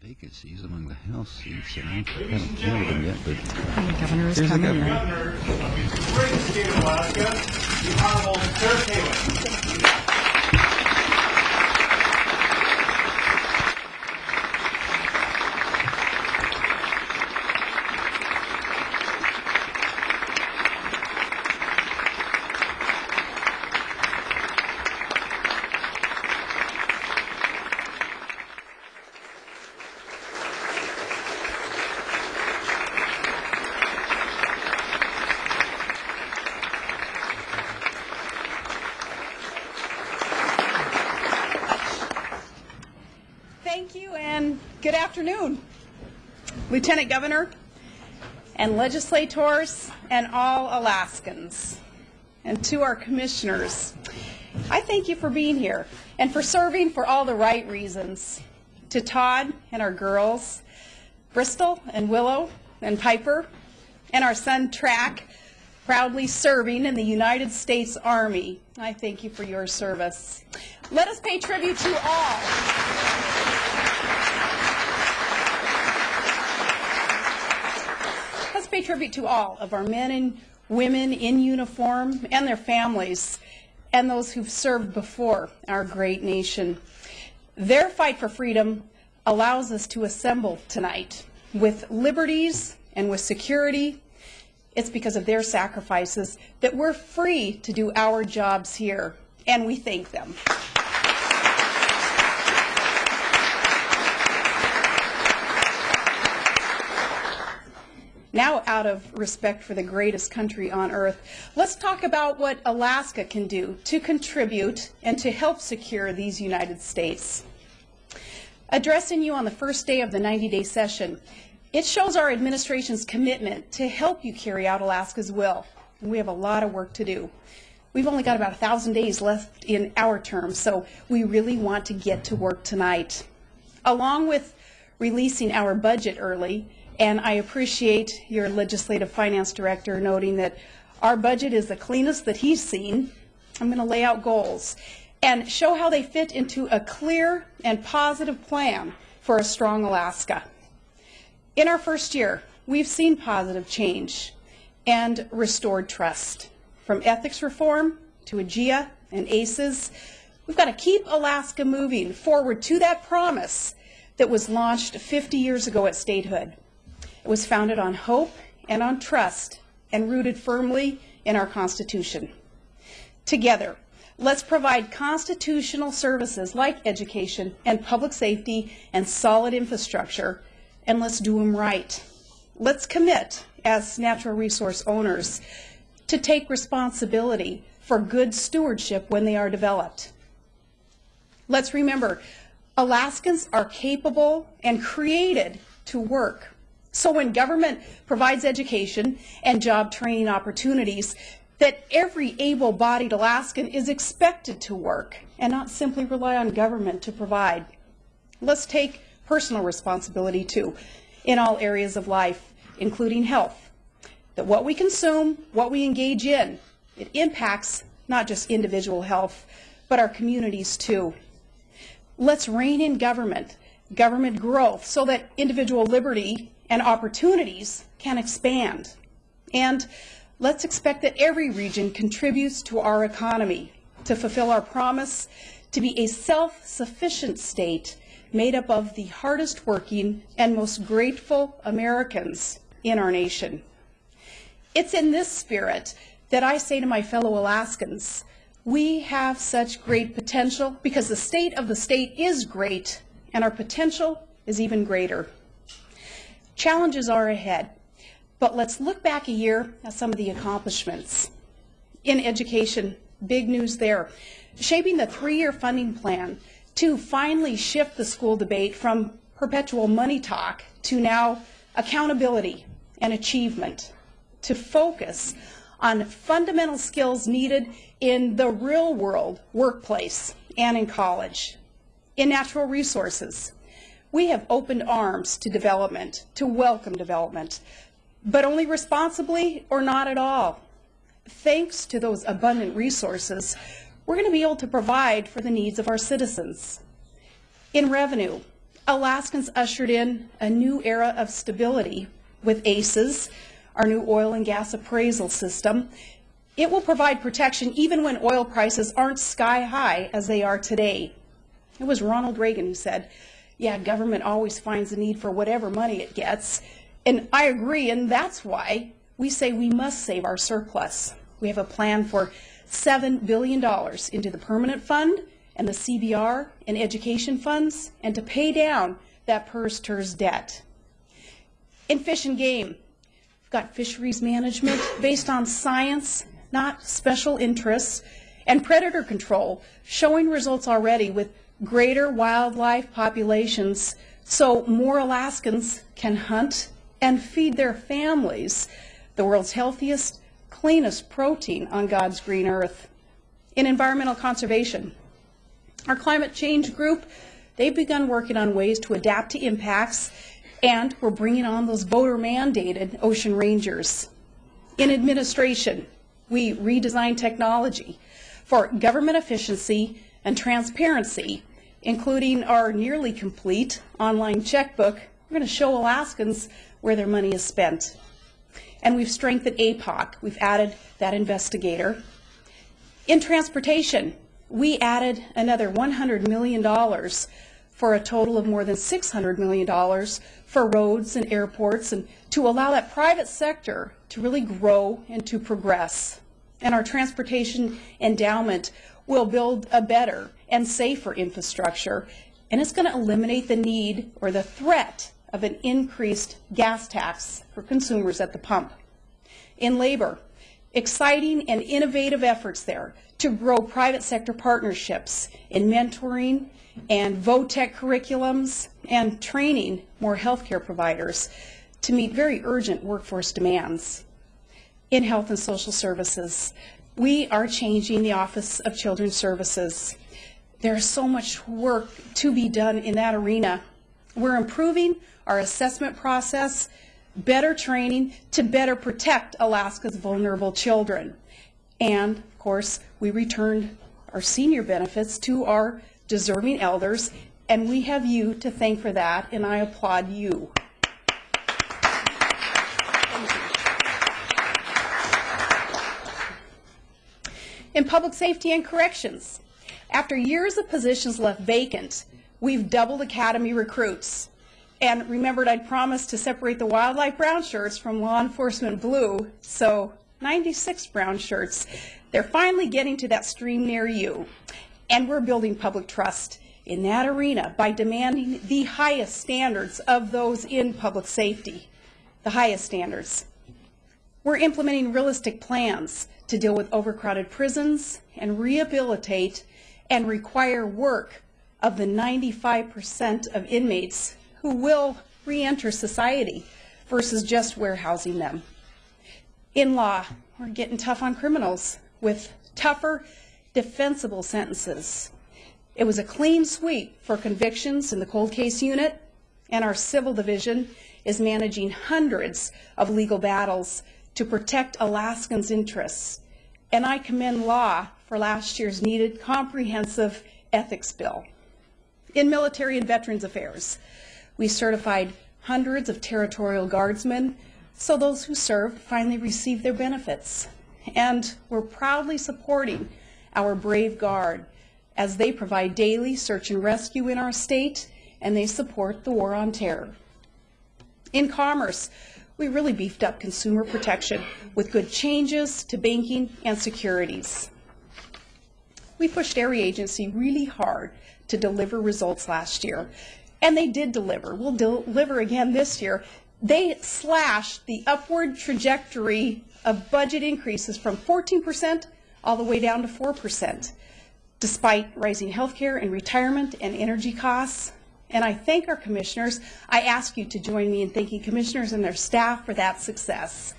vacancies among the House seats, and I haven't counted them yet, but the governor is coming. the Governor of the great state of Alaska, the Honorable Sarah Palin. Thank you and good afternoon, Lieutenant Governor and legislators and all Alaskans. And to our commissioners, I thank you for being here and for serving for all the right reasons. To Todd and our girls, Bristol and Willow and Piper, and our son Track, proudly serving in the United States Army, I thank you for your service. Let us pay tribute to all. Let's pay tribute to all of our men and women in uniform and their families and those who've served before our great nation. Their fight for freedom allows us to assemble tonight with liberties and with security. It's because of their sacrifices that we're free to do our jobs here, and we thank them. Now, out of respect for the greatest country on earth, let's talk about what Alaska can do to contribute and to help secure these United States. Addressing you on the first day of the 90-day session, it shows our administration's commitment to help you carry out Alaska's will. And we have a lot of work to do. We've only got about 1,000 days left in our term, so we really want to get to work tonight. Along with releasing our budget early, and I appreciate your legislative finance director noting that our budget is the cleanest that he's seen. I'm going to lay out goals and show how they fit into a clear and positive plan for a strong Alaska. In our first year, we've seen positive change and restored trust. From ethics reform to AGIA and ACES, we've got to keep Alaska moving forward to that promise that was launched 50 years ago at statehood. It was founded on hope and on trust and rooted firmly in our Constitution. Together, let's provide constitutional services like education and public safety and solid infrastructure, and let's do them right. Let's commit as natural resource owners to take responsibility for good stewardship when they are developed. Let's remember, Alaskans are capable and created to work. So when government provides education and job training opportunities, that every able-bodied Alaskan is expected to work and not simply rely on government to provide. Let's take personal responsibility too in all areas of life, including health. That what we consume, what we engage in, it impacts not just individual health, but our communities too. Let's rein in government growth, so that individual liberty and opportunities can expand. And let's expect that every region contributes to our economy to fulfill our promise to be a self-sufficient state made up of the hardest working and most grateful Americans in our nation. It's in this spirit that I say to my fellow Alaskans, we have such great potential because the state of the state is great and our potential is even greater. Challenges are ahead, but let's look back a year at some of the accomplishments. In education, big news there. Shaping the 3-year funding plan to finally shift the school debate from perpetual money talk to now accountability and achievement, to focus on fundamental skills needed in the real world workplace and in college. In natural resources, we have opened arms to development, to welcome development, but only responsibly or not at all. Thanks to those abundant resources, we're going to be able to provide for the needs of our citizens. In revenue, Alaskans ushered in a new era of stability with ACES, our new oil and gas appraisal system. It will provide protection even when oil prices aren't sky high as they are today. It was Ronald Reagan who said, yeah, government always finds a need for whatever money it gets. And I agree, and that's why we say we must save our surplus. We have a plan for $7 billion into the permanent fund and the CBR and education funds, and to pay down that PERS-TERS debt. In fish and game, we've got fisheries management based on science, not special interests, and predator control, showing results already with greater wildlife populations so more Alaskans can hunt and feed their families the world's healthiest, cleanest protein on God's green earth. In environmental conservation, our climate change group, they've begun working on ways to adapt to impacts, and we're bringing on those voter-mandated ocean rangers. In administration, we redesigned technology for government efficiency and transparency, including our nearly complete online checkbook. We're going to show Alaskans where their money is spent. And we've strengthened APOC. We've added that investigator. In transportation, we added another $100 million for a total of more than $600 million for roads and airports, and to allow that private sector to really grow and to progress. And our transportation endowment will build a better and safer infrastructure, and it's going to eliminate the need or the threat of an increased gas tax for consumers at the pump. In labor, exciting and innovative efforts there to grow private sector partnerships in mentoring and VOTEC curriculums and training more healthcare providers to meet very urgent workforce demands. In health and social services, we are changing the Office of Children's Services. There's so much work to be done in that arena. We're improving our assessment process, better training to better protect Alaska's vulnerable children. And, of course, we returned our senior benefits to our deserving elders, and we have you to thank for that, and I applaud you. In public safety and corrections, after years of positions left vacant, we've doubled academy recruits. And remembered I'd promised to separate the wildlife brown shirts from law enforcement blue, so 96 brown shirts. They're finally getting to that stream near you. And we're building public trust in that arena by demanding the highest standards of those in public safety, the highest standards. We're implementing realistic plans to deal with overcrowded prisons and rehabilitate and require work of the 95% of inmates who will re-enter society versus just warehousing them. In law, we're getting tough on criminals with tougher, defensible sentences. It was a clean sweep for convictions in the cold case unit, and our civil division is managing hundreds of legal battles to protect Alaskans' interests. And I commend law for last year's needed comprehensive ethics bill. In military and veterans affairs, we certified hundreds of territorial guardsmen so those who served finally received their benefits. And we're proudly supporting our brave Guard as they provide daily search and rescue in our state, and they support the war on terror. In commerce, we really beefed up consumer protection with good changes to banking and securities. We pushed Area Agency really hard to deliver results last year, and they did deliver. We'll deliver again this year. They slashed the upward trajectory of budget increases from 14% all the way down to 4%, despite rising healthcare and retirement and energy costs. And I thank our commissioners. I ask you to join me in thanking commissioners and their staff for that success.